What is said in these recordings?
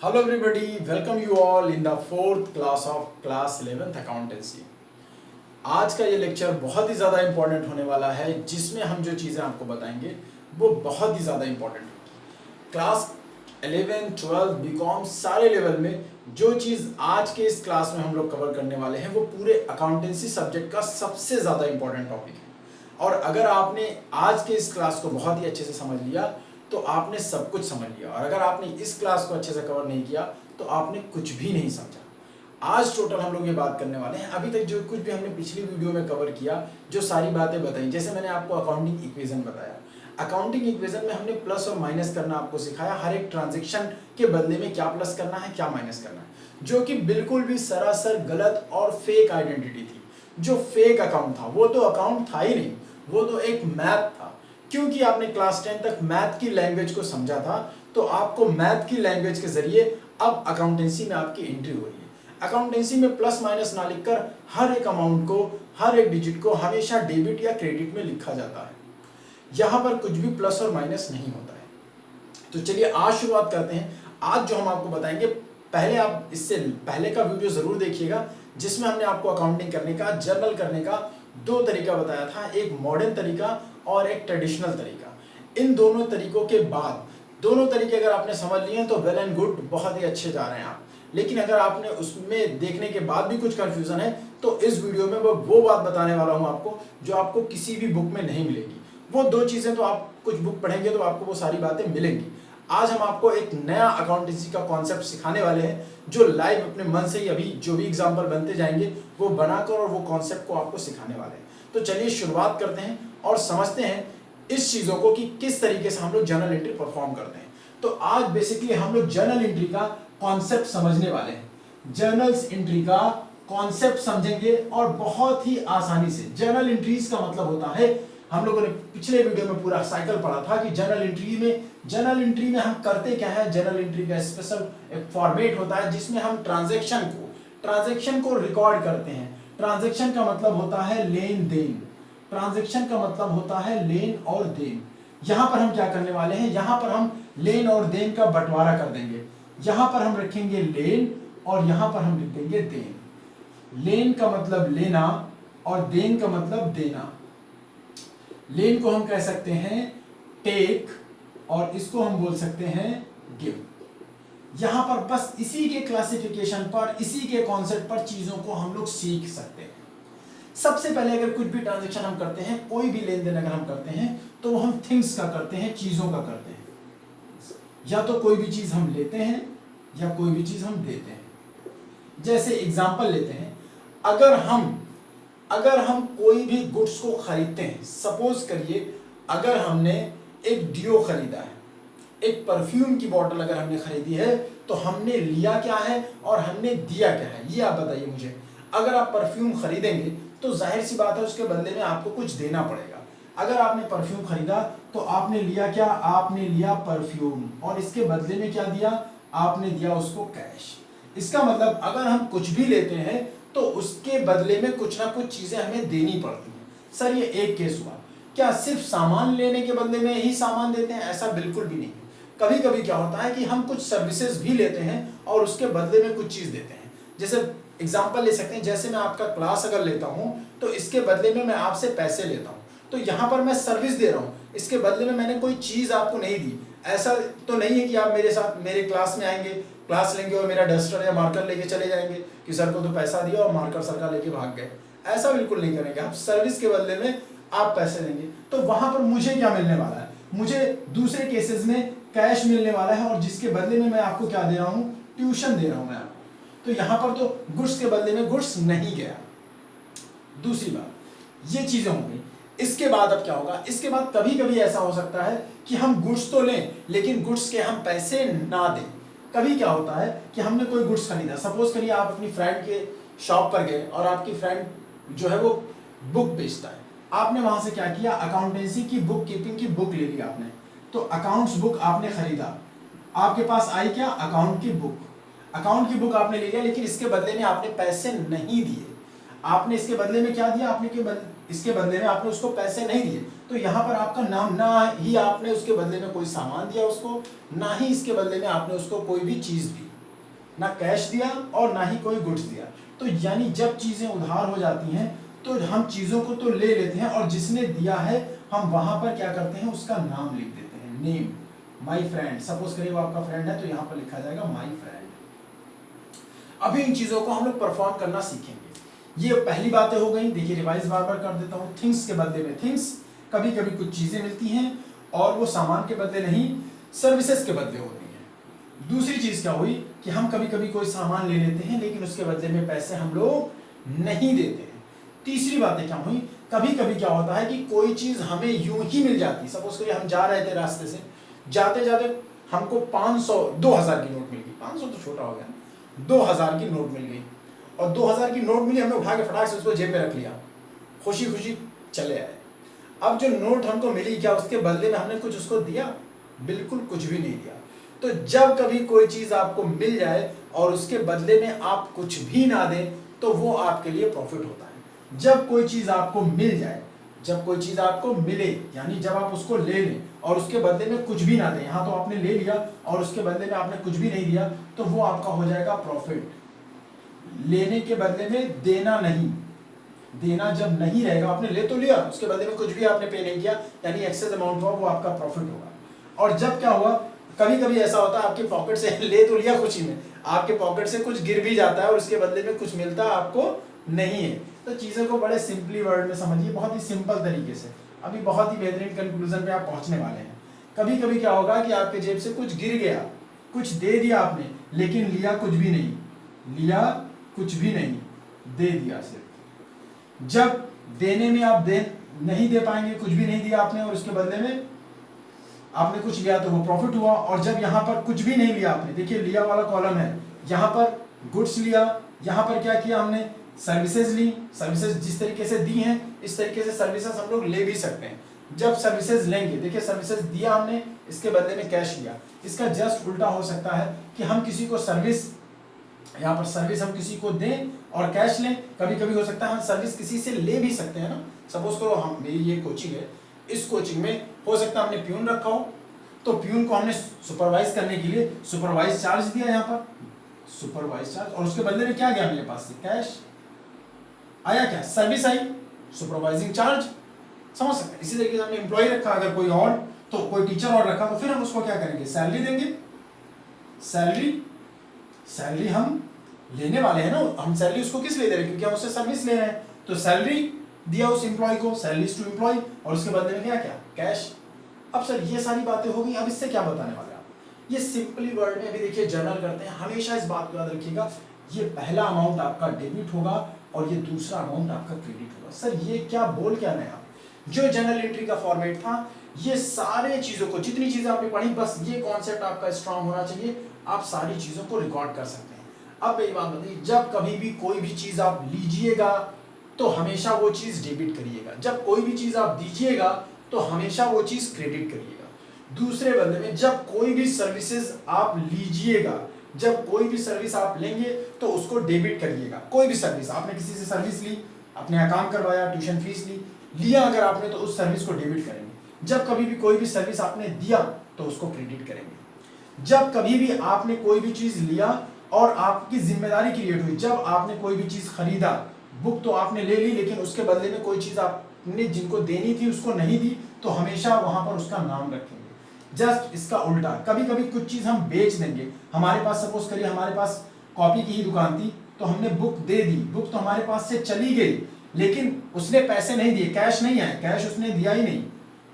Hello everybody, welcome you all in the fourth class of class 11th accountancy। आज का ये lecture बहुत ही ज़्यादा इम्पोर्टेंट होने वाला है, जिसमें हम जो चीज़ें आपको बताएंगे वो बहुत ही ज़्यादा इम्पोर्टेंट होगी। क्लास 11, 12, बीकॉम सारे लेवल में जो चीज़ आज के इस क्लास में हम लोग कवर करने वाले हैं वो पूरे अकाउंटेंसी सब्जेक्ट का सबसे ज़्यादा इम्पोर्टेंट टॉपिक है। और अगर आपने आज के इस क्लास को बहुत ही अच्छे से समझ लिया तो आपने सब कुछ समझ लिया, और अगर आपने इस क्लास को अच्छे से कवर नहीं किया तो आपने कुछ भी नहीं समझा। आज टोटल हम लोग ये बात करने वाले हैं, अभी तक जो कुछ भी हमने पिछली वीडियो में कवर किया, जो सारी बातें बताई, जैसे मैंने आपको अकाउंटिंग इक्वेशन बताया, अकाउंटिंग इक्वेशन में हमने प्लस और माइनस करना आपको सिखाया, हर एक ट्रांजेक्शन के बदले में क्या प्लस करना है क्या माइनस करना है, जो कि बिल्कुल भी सरासर गलत और फेक आइडेंटिटी थी। जो फेक अकाउंट था वो तो अकाउंट था ही नहीं, वो तो एक मैथ था। क्योंकि आपने क्लास 10 तक मैथ की लैंग्वेज को समझा था, तो आपको मैथ की लैंग्वेज के जरिए अब अकाउंटेंसी में आपकी एंट्री हो रही है। अकाउंटेंसी में प्लस माइनस ना लिखकर हर एक अमाउंट को, हर एक डिजिट को हमेशा डेबिट या क्रेडिट में लिखा जाता है। यहां पर कुछ भी प्लस और माइनस नहीं होता है। तो चलिए आज शुरुआत करते हैं। आज जो हम आपको बताएंगे, पहले आप इससे पहले का वीडियो जरूर देखिएगा, जिसमें हमने आपको अकाउंटिंग करने का, जर्नल करने का दो तरीका बताया था, एक मॉडर्न तरीका और एक ट्रेडिशनल तरीका। इन दोनों तरीकों के बाद, दोनों तरीके अगर आपने समझ लिए हैं तो वेल एंड गुड, बहुत ही अच्छे जा रहे हैं आप। लेकिन अगर आपने उसमें देखने के बाद भी कुछ कंफ्यूजन है तो इस वीडियो में मैं वो बात बताने वाला हूं आपको जो आपको किसी भी बुक में नहीं मिलेगी। वो दो चीजें तो आप कुछ बुक पढ़ेंगे तो आपको वो सारी बातें मिलेंगी। आज हम आपको एक नया अकाउंटेंसी का कॉन्सेप्ट सिखाने वाले हैं, जो लाइव अपने मन से ही अभी जो भी एग्जाम्पल बनते जाएंगे वो बनाकर और वो कॉन्सेप्ट को आपको सिखाने वाले हैं। तो चलिए शुरुआत करते हैं और समझते हैं इस चीजों को कि किस तरीके से हम लोग जर्नल एंट्री परफॉर्म करते हैं। तो आज बेसिकली हम लोग जर्नल एंट्री का कॉन्सेप्ट समझने वाले हैं। जर्नल्स एंट्री का कॉन्सेप्ट समझेंगे और बहुत ही आसानी से। जर्नल एंट्रीज का मतलब होता है, हम लोगों ने पिछले वीडियो में पूरा साइकिल पढ़ा था कि जर्नल एंट्री में हम करते क्या है। जर्नल एंट्री का स्पेशल एक फॉर्मेट होता है जिसमें हम ट्रांजैक्शन को रिकॉर्ड करते हैं। ट्रांजैक्शन का मतलब होता है लेन देन। ट्रांजैक्शन का मतलब होता है लेन और देन। यहां पर हम क्या करने वाले हैं, यहां पर हम लेन और देन का बंटवारा कर देंगे। यहां पर हम रखेंगे लेन और यहां पर हम लिख देंगे देन। लेन का मतलब लेना और देन का मतलब देना। लेन को हम कह सकते हैं टेक और इसको हम बोल सकते हैं गिव। यहां पर बस इसी के क्लासिफिकेशन पर, इसी के कॉन्सेप्ट पर चीजों को हम लोग सीख सकते हैं। सबसे पहले अगर कुछ भी ट्रांजैक्शन हम करते हैं, कोई भी लेन देन अगर हम करते हैं, तो हम थिंग्स का करते हैं, चीजों का करते हैं। या तो कोई भी चीज हम लेते हैं या कोई भी चीज हम देते हैं। जैसे एग्जांपल लेते हैं, अगर हम कोई भी गुड्स को खरीदते हैं, सपोज करिए अगर हमने एक डियो खरीदा है, एक परफ्यूम की बोतल अगर हमने खरीदी है, तो हमने लिया क्या है और हमने दिया क्या है, ये आप बताइए मुझे। अगर आप परफ्यूम खरीदेंगे तो जाहिर सी बात है उसके बदले में आपको कुछ देना पड़ेगा। अगर आपने परफ्यूम खरीदा तो आपने लिया क्या, आपने लिया परफ्यूम, और इसके बदले में क्या दिया, आपने दिया उसको कैश। इसका मतलब अगर हम कुछ भी लेते हैं तो उसके बदले में कुछ ना कुछ चीजें हमें देनी पड़ती हैं। सर ये एक केस हुआ, क्या सिर्फ सामान लेने के बदले में ही सामान देते हैं? ऐसा बिल्कुल भी नहीं। कभी कभी क्या होता है कि हम कुछ सर्विसेज भी लेते हैं और उसके बदले में कुछ चीज देते हैं। जैसे एग्जाम्पल ले सकते हैं, जैसे मैं आपका क्लास अगर लेता हूं तो इसके बदले में मैं आपसे पैसे लेता हूं, तो यहां पर मैं सर्विस दे रहा हूं, इसके बदले में मैंने कोई चीज आपको नहीं दी। ऐसा तो नहीं है कि आप मेरे साथ मेरे क्लास में आएंगे, क्लास लेंगे और मेरा डस्टर या मार्कर लेके चले जाएंगे कि सर को तो पैसा दिया और मार्कर सर का लेके भाग गए। ऐसा बिल्कुल नहीं करेंगे। आप सर्विस के बदले में आप पैसे देंगे, तो वहां पर मुझे क्या मिलने वाला है, मुझे दूसरे केसेस में कैश मिलने वाला है, और जिसके बदले में मैं आपको क्या दे रहा हूं, ट्यूशन दे रहा हूं मैं आपको। तो यहां पर तो गुड्स के बदले में गुड्स नहीं गया। दूसरी बात, ये चीजें हो गई। इसके बाद अब क्या होगा, इसके बाद कभी कभी ऐसा हो सकता है कि हम गुड्स तो लें लेकिन गुड्स के हम पैसे ना दें। कभी क्या होता है कि हमने कोई गुड्स खरीदा, सपोज करिए आप अपनी फ्रेंड के शॉप पर गए और आपकी फ्रेंड जो है वो बुक बेचता है। आपने वहां से क्या किया, अकाउंटेंसी की बुक कीपिंग की बुक ले ली आपने। तो अकाउंट्स बुक आपने खरीदा, आपके पास आई क्या, अकाउंट की बुक। अकाउंट की बुक आपने ले लिया, लेकिन इसके बदले में आपने पैसे नहीं दिए। आपने इसके बदले में क्या दिया, इसके बदले में आपने उसको पैसे नहीं दिए। तो यहां पर आपका नाम, ना ही आपने उसके बदले में कोई सामान दिया उसको, ना ही इसके बदले में आपने उसको कोई भी चीज दी। ना कैश दिया और ना ही कोई गुड्स दिया। तो यानी जब चीजें उधार हो जाती हैं तो हम चीजों को तो ले लेते हैं और जिसने दिया है हम वहां पर क्या करते हैं, उसका नाम लिख देते हैं, नेम। माई फ्रेंड, सपोज करिए वो आपका फ्रेंड है तो यहाँ पर लिखा जाएगा माई फ्रेंड। अभी इन चीजों को हम लोग परफॉर्म करना सीखेंगे। ये पहली बातें हो गई। देखिए रिवाइज बार बार कर देता हूँ। थिंग्स के बदले में थिंग्स, कभी कभी कुछ चीजें मिलती हैं और वो सामान के बदले नहीं, सर्विसेज के बदले होती हैं। दूसरी चीज क्या हुई कि हम कभी कभी कोई सामान ले लेते हैं लेकिन उसके बदले में पैसे हम लोग नहीं देते हैं। तीसरी बातें क्या हुई, कभी कभी क्या होता है कि कोई चीज हमें यूं ही मिल जाती है। सपोज करिए हम जा रहे थे रास्ते से, जाते जाते हमको 500 2000 की नोट मिल गई। 500 तो छोटा हो गया, 2000 की नोट मिल गई और 2000 की नोट मिली, हमने उठा के फटाक से उसको जेब में रख लिया, खुशी खुशी चले आए। अब जो नोट हमको मिली, क्या उसके बदले में हमने कुछ उसको दिया? बिल्कुल कुछ भी नहीं दिया। तो जब कभी कोई चीज आपको मिल जाए और उसके बदले में आप कुछ भी ना दें तो वो आपके लिए प्रॉफिट होता है। जब कोई चीज आपको मिल जाए, जब कोई चीज आपको मिले, यानी जब आप उसको ले लें और उसके बदले में कुछ भी ना दें, यहाँ तो आपने ले लिया और उसके बदले में आपने कुछ भी नहीं दिया, तो वो आपका हो जाएगा प्रॉफिट। लेने के बदले में देना नहीं, देना जब नहीं रहेगा, आपने ले तो लिया, उसके बदले में कुछ भी आपने पे नहीं किया, यानी एक्सेस अमाउंट हुआ, वो आपका प्रॉफिट होगा। और जब क्या हुआ, कभी कभी ऐसा होता है आपके पॉकेट से ले तो लिया खुशी में, आपके पॉकेट से कुछ गिर भी जाता है और उसके बदले में कुछ मिलता आपको नहीं है। तो चीजों को बड़े सिंपली वर्ड में समझिए, बहुत ही सिंपल तरीके से। अभी बहुत ही बेहतरीन कंक्लूजन पे आप पहुंचने वाले हैं। कभी कभी क्या होगा कि आपके जेब से कुछ गिर गया, कुछ दे दिया आपने, लेकिन लिया कुछ भी नहीं, लिया कुछ भी नहीं, दे दिया सिर्फ। जब देने में आप नहीं दे पाएंगे, कुछ भी नहीं दिया आपने और उसके बदले में आपने कुछ लिया, तो वो प्रॉफिट हुआ। और जब यहाँ पर कुछ भी नहीं लिया आपने, देखिए लिया वाला कॉलम है, यहाँ पर गुड्स लिया, यहाँ पर क्या किया हमने, सर्विसेज ली। सर्विसेज जिस तरीके से दी हैं इस तरीके से सर्विसेज हम लोग ले भी सकते हैं। जब सर्विसेज लेंगे, देखिए सर्विसेज दिया हमने, इसके बदले में कैश लिया। इसका जस्ट उल्टा हो सकता है कि हम किसी को सर्विस, यहाँ पर सर्विस हम किसी को दें और कैश लें। कभी कभी हो सकता है हम सर्विस किसी से ले भी सकते हैं ना। सपोज करो हम, मेरी ये कोचिंग है, इस कोचिंग में हो सकता है हमने प्यून रखा हो, तो प्यून को हमने सुपरवाइज करने के लिए सुपरवाइज चार्ज दिया, यहाँ पर सुपरवाइज चार्ज, और उसके बदले में क्या गया मेरे पास से, कैश आया, क्या सर्विस आई, सुपरवाइजिंग चार्ज। समझ सकते हैं। इसी तरीके से हमने एम्प्लॉय रखा, अगर कोई और, तो कोई टीचर और रखा, तो फिर हम उसको क्या करेंगे, सैलरी देंगे। सैलरी हम लेने वाले हैं ना, हम सैलरी उसको किस लिए दे रहे हैं, क्योंकि हम उससे सर्विस ले रहे हैं। तो सैलरी दिया उस एम्प्लॉय को, सैलरीज टू एम्प्लॉय, और उसके बदले में क्या क्या, कैश। अब सर ये सारी बातें हो गई, अब इससे क्या बताने वाले आप, ये सिंपली वर्ड में अभी देखिए जर्नल करते हैं। हमेशा इस बात को याद रखिएगा, ये पहला अमाउंट आपका डेबिट होगा और ये दूसरा अमाउंट आपका क्रेडिट होगा। सर ये क्या बोल क्या रहे हैं आप, जो जनरल एंट्री का फॉर्मेट था, ये सारे चीजों को, जितनी चीजें आपने पढ़ी, बस ये कॉन्सेप्ट आपका स्ट्रांग होना चाहिए, आप सारी चीजों को रिकॉर्ड कर सकते हैं। अब मेरी बात बताइए, जब कभी भी कोई भी चीज आप लीजिएगा तो हमेशा वो चीज डेबिट करिएगा, जब कोई भी चीज आप दीजिएगा तो हमेशा वो चीज क्रेडिट करिएगा। दूसरे बदले में जब कोई भी सर्विसेज आप लीजिएगा, जब कोई भी सर्विस आप लेंगे तो उसको डेबिट करिएगा। कोई भी सर्विस, आपने किसी से सर्विस ली, अपने यहाँ काम करवाया, ट्यूशन फीस लिया अगर आपने, तो उस सर्विस को डेबिट करेंगे। जब कभी भी कोई भी सर्विस आपने दिया तो उसको क्रेडिट करेंगे। जब कभी भी आपने कोई भी चीज लिया और आपकी जिम्मेदारी क्रिएट हुई, जब आपने कोई भी चीज खरीदा, बुक तो आपने ले ली लेकिन उसके बदले में कोई चीज आपने जिनको देनी थी उसको नहीं दी, तो हमेशा वहां पर उसका नाम रखेंगे। जस्ट इसका उल्टा, कभी कभी कुछ चीज हम बेच देंगे। हमारे पास सपोज करिए हमारे पास कॉपी की ही दुकान थी, तो हमने बुक दे दी, बुक तो हमारे पास से चली गई लेकिन उसने पैसे नहीं दिए, कैश नहीं आया, कैश उसने दिया ही नहीं,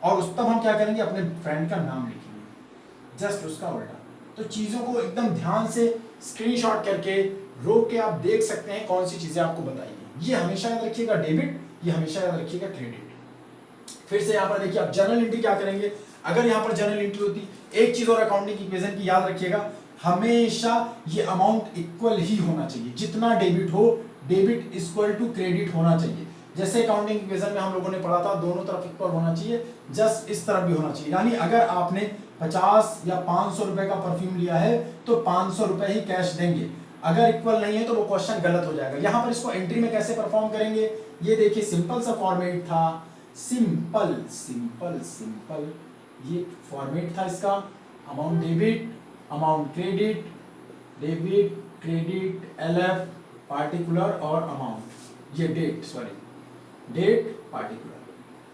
और उस तब हम क्या करेंगे, अपने फ्रेंड का नाम लिखेंगे। जस्ट उसका उल्टा। तो चीजों को एकदम ध्यान से स्क्रीनशॉट करके रोक के आप देख सकते हैं कौन सी चीजें आपको बताइए। ये हमेशा याद रखिएगा डेबिट, ये हमेशा याद रखिएगा क्रेडिट। फिर से यहाँ पर देखिए आप जनरल एंट्री क्या करेंगे, अगर यहाँ पर जनरल एंट्री होती, एक चीज और अकाउंटिंग इक्वेशन की याद रखिएगा, हमेशा ये अमाउंट इक्वल ही होना चाहिए। जितना डेबिट हो, डेबिट इक्वल टू क्रेडिट होना चाहिए। जैसे अकाउंटिंग इक्वेशन में हम लोगों ने पढ़ा था, दोनों तरफ इक्वल होना चाहिए, जस्ट इस तरफ भी होना चाहिए। यानी अगर आपने 50 या 500 रुपए का परफ्यूम लिया है तो 500 रुपए ही कैश देंगे। अगर इक्वल नहीं है तो वो क्वेश्चन गलत हो जाएगा। यहाँ पर इसको एंट्री में कैसे परफॉर्म करेंगे, ये देखिए सिंपल सा फॉर्मेट था, सिंपल सिंपल सिंपल ये फॉर्मेट था इसका। Amount debit, amount credit, debit credit LF particular और अमाउंट, ये डेट पार्टिकुलर,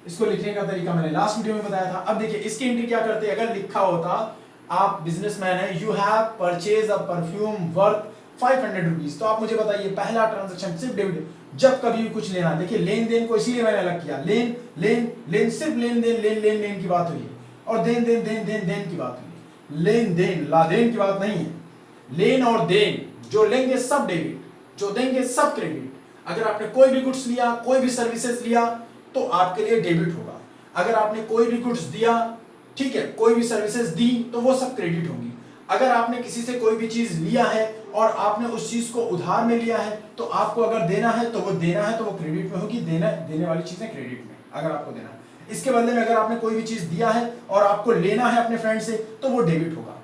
इसको लिखने का तरीका मैंने लास्ट वीडियो में बताया था। अब देखिए इसकी एंट्री क्या करते हैं, अगर लिखा होता आप बिजनेसमैन है, you have purchase a perfume worth 500 rupees, तो आप मुझे बताइए पहला ट्रांजेक्शन सिर्फ डेबिट, जब कभी भी कुछ लेना, देखिए लेन देन को इसीलिए मैंने अलग किया, लेन लेन लेन, सिर्फ लेन देन लेन की बात हुई है, और देन देन देन देन देन की बात हुई है, लेन देन ला देन की बात नहीं है। लेन और देन, जो लेंगे सब डेबिट, जो देंगे सब क्रेडिट। अगर आपने कोई भी गुड्स लिया, कोई भी सर्विसेज लिया, तो आपके लिए डेबिट होगा। अगर आपने कोई भी गुड्स दिया, ठीक है, कोई भी सर्विसेज दी, तो वो सब क्रेडिट होंगी। अगर आपने किसी से कोई भी चीज लिया है और आपने उस चीज को उधार में लिया है, तो आपको अगर देना है तो वो क्रेडिट में होगी, देने वाली चीजें क्रेडिट में, अगर आपको देना है। इसके बदले में अगर आपने कोई भी चीज दिया है और आपको लेना है अपने फ्रेंड से, तो वो डेबिट होगा।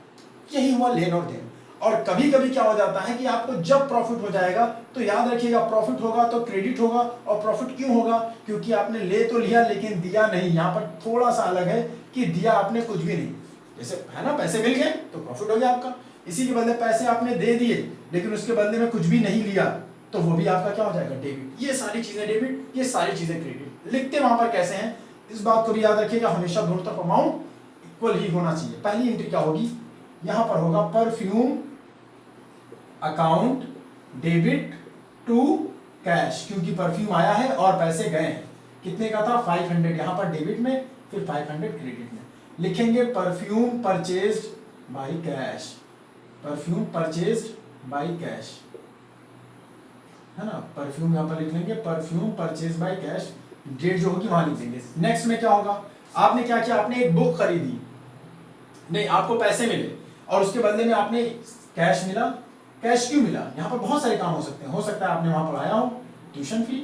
यही हुआ लेन और देन। और कभी कभी क्या हो जाता है कि आपको जब प्रॉफिट हो जाएगा, तो याद रखिएगा प्रॉफिट होगा तो क्रेडिट होगा। और प्रॉफिट क्यों होगा, क्योंकि आपने ले तो लिया लेकिन दिया नहीं। यहाँ पर थोड़ा सा अलग है कि दिया आपने कुछ भी नहीं, जैसे है ना, पैसे मिल गए तो प्रॉफिट हो गया आपका, इसी के बदले पैसे आपने दे दिए लेकिन उसके बदले में कुछ भी नहीं लिया, तो वो भी आपका क्या हो जाएगा, डेबिट। ये सारी चीजें डेबिट, ये सारी चीजें क्रेडिट। लिखते वहां पर कैसे हैं, इस बात को भी याद रखिएगा, हमेशा दोनों तरफ अमाउंट इक्वल ही होना चाहिए। पहली एंट्री क्या होगी, यहां पर होगा perfume account debit to cash, क्योंकि परफ्यूम आया है और पैसे गए हैं। कितने का था, 500, यहां पर डेबिट में, फिर 500 क्रेडिट में। लिखेंगे perfume purchased by cash, perfume purchased by cash, है ना, परफ्यूम यहां पर लिख लेंगे perfume purchase by cash, date जो होगी वहां लिख देंगे। नेक्स्ट में क्या होगा, आपने क्या किया, आपने एक बुक खरीदी, नहीं आपको पैसे मिले और उसके बदले में आपने कैश मिला। कैश क्यों मिला, यहां पर बहुत सारे काम हो सकते हैं। हो सकता है आपने वहां पढ़ाया हो, ट्यूशन फी,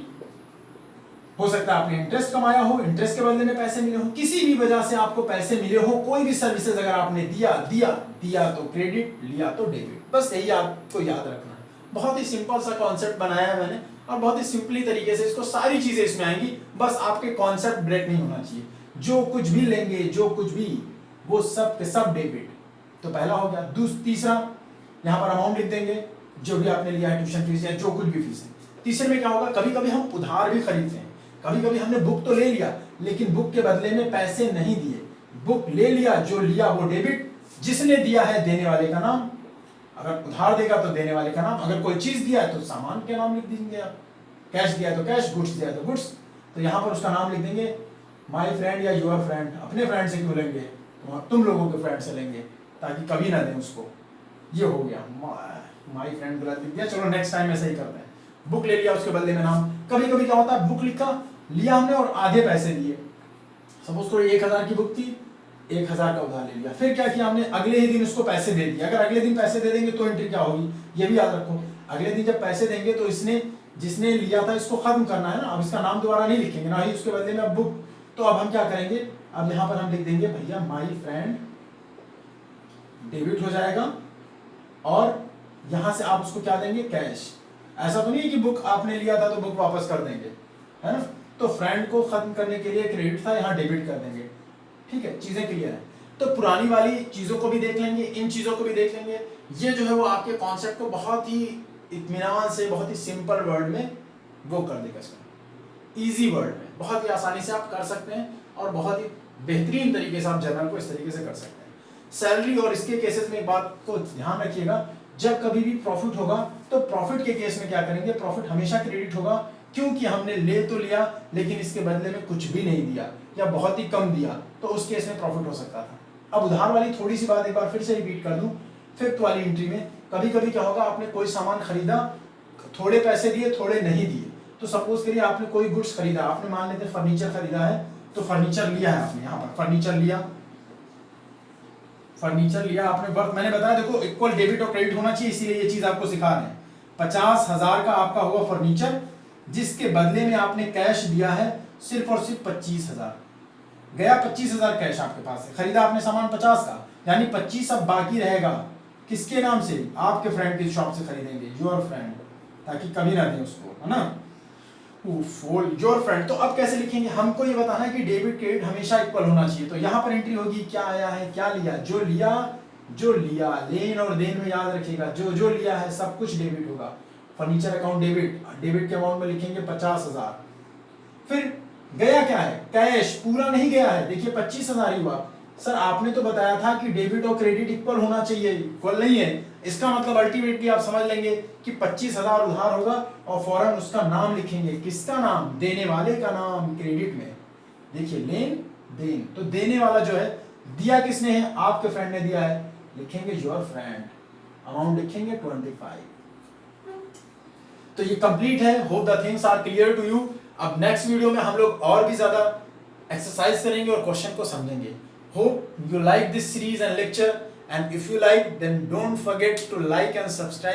हो सकता है आपने इंटरेस्ट कमाया हो, इंटरेस्ट के बदले में पैसे मिले हो, किसी भी वजह से आपको पैसे मिले हो, कोई भी सर्विसेज अगर आपने दिया तो क्रेडिट, लिया तो डेबिट। बस यही आपको याद रखना है। बहुत ही सिंपल सा कॉन्सेप्ट बनाया है मैंने और बहुत ही सिंपली तरीके से इसको, सारी चीजें इसमें आएंगी, बस आपके कॉन्सेप्ट ब्रेक नहीं होना चाहिए। जो कुछ भी लेंगे, जो कुछ भी, वो सब के सब डेबिट। तो पहला हो गया। तीसरा, यहाँ पर अमाउंट लिख देंगे जो भी आपने लिया है, ट्यूशन फीस या जो कुछ भी फीस है। तीसरे में क्या होगा, कभी कभी हम उधार भी खरीदते हैं, कभी कभी हमने बुक तो ले लिया लेकिन बुक के बदले में पैसे नहीं दिए। बुक ले लिया, जो लिया वो डेबिट, जिसने दिया है देने वाले का नाम, अगर उधार देगा तो देने वाले का नाम, अगर कोई चीज दिया है तो सामान के नाम लिख देंगे आप, कैश दिया तो कैश, गुड्स दिया तो गुड्स, तो यहाँ पर उसका नाम लिख देंगे माई फ्रेंड या यूर फ्रेंड। अपने फ्रेंड से क्यों लेंगे, तुम लोगों के फ्रेंड से लेंगे ताकि कभी ना दें उसको। ये हो गया, माई फ्रेंड गलत लिख दिया, चलो नेक्स्ट टाइम ऐसे ही करते हैं। बुक ले लिया, उसके बदले में नाम। कभी कभी क्या होता है, बुक लिया हमने और आधे पैसे दिए, सपोज कोई 1000 की बुक थी, 1000 का उधार ले लिया, फिर क्या किया हमने, अगले ही दिन उसको पैसे दे दिए। अगर अगले दिन पैसे दे देंगे तो एंट्री क्या होगी, ये भी याद रखो, अगले दिन जब पैसे देंगे तो जिसने लिया था इसको खत्म करना है ना, अब इसका नाम दोबारा नहीं लिखेंगे ना ही उसके बदले में अब बुक। तो अब हम क्या करेंगे, अब यहाँ पर हम लिख देंगे भैया माई फ्रेंड, डेबिट हो जाएगा, और यहां से आप उसको क्या देंगे, कैश। ऐसा तो नहीं है कि बुक आपने लिया था तो बुक वापस कर देंगे, है ना। तो फ्रेंड को खत्म करने के लिए क्रेडिट था, यहाँ डेबिट कर देंगे। ठीक है, चीजें क्लियर है। तो पुरानी वाली चीजों को भी देख लेंगे, इन चीजों को भी देख लेंगे। ये जो है वो आपके कॉन्सेप्ट को बहुत ही इत्मीनान से, बहुत ही सिंपल वर्ड में वो कर देगा, इसका इजी वर्ड में बहुत ही आसानी से आप कर सकते हैं और बहुत ही बेहतरीन तरीके से आप जर्नल को इस तरीके से कर सकते हैं। सैलरी और इसके केसेस में एक बात को ध्यान रखिएगा, जब कभी भी प्रॉफिट होगा तो प्रॉफिट के केस में क्या करेंगे, प्रॉफिट हमेशा क्रेडिट होगा, क्योंकि हमने ले तो लिया लेकिन इसके बदले में कुछ भी नहीं दिया या बहुत ही कम दिया, तो उस केस में प्रॉफिट हो सकता था। अब उधार वाली थोड़ी सी बात एक बार फिर से रिपीट कर दूं, फिफ्थ वाली एंट्री में कभी कभी क्या होगा, आपने कोई सामान खरीदा, थोड़े पैसे दिए थोड़े नहीं दिए। तो सपोज करिए आपने कोई गुड्स खरीदा, आपने मान लेते फर्नीचर खरीदा है, तो फर्नीचर लिया है आपने, यहाँ पर फर्नीचर लिया आपने, वर्थ मैंने बताया देखो इक्वल डेबिट और क्रेडिट होना चाहिए, इसीलिए ये चीज आपको सिखा रहे हैं। 50,000 का आपका हुआ फर्नीचर, जिसके बदले में आपने कैश दिया है सिर्फ और सिर्फ 25,000, गया 25,000 कैश आपके पास है, खरीदा आपने सामान 50 का, यानी 25 अब बाकी रहेगा, किसके नाम से, आपके फ्रेंड की शॉप से खरीदेंगे, योर फ्रेंड, ताकि कभी ना दें उसको, है ना, योर फ्रेंड। तो अब कैसे लिखेंगे, हमको ये बताना है कि डेबिट क्रेडिट हमेशा इक्वल होना चाहिए। तो यहाँ पर एंट्री होगी, क्या आया है, क्या लिया, जो लिया जो लिया, लेन और देन में याद रखिएगा, जो जो लिया है सब कुछ डेबिट होगा। फर्नीचर अकाउंट डेबिट, डेबिट के अमाउंट में लिखेंगे 50,000। फिर गया क्या है, कैश पूरा नहीं गया है, देखिए 25,000 ही हुआ। सर आपने तो बताया था कि डेबिट और क्रेडिट इक्वल होना चाहिए, इक्वल नहीं है। इसका मतलब अल्टीमेटली आप समझ लेंगे कि 25,000 उधार होगा और फौरन उसका नाम लिखेंगे। किसका नाम, देने वाले का नाम क्रेडिट में। देखिए लेन देन, तो देने वाला जो है, दिया किसने है, आपके फ्रेंड ने दिया है, लिखेंगे योर फ्रेंड, अमाउंट लिखेंगे 25। तो ये कंप्लीट है। Hope the things are clear to you. अब नेक्स्ट वीडियो में हम लोग और भी ज्यादा एक्सरसाइज करेंगे और क्वेश्चन को समझेंगे। Hope you like this series and lecture, and if you like then don't forget to like and subscribe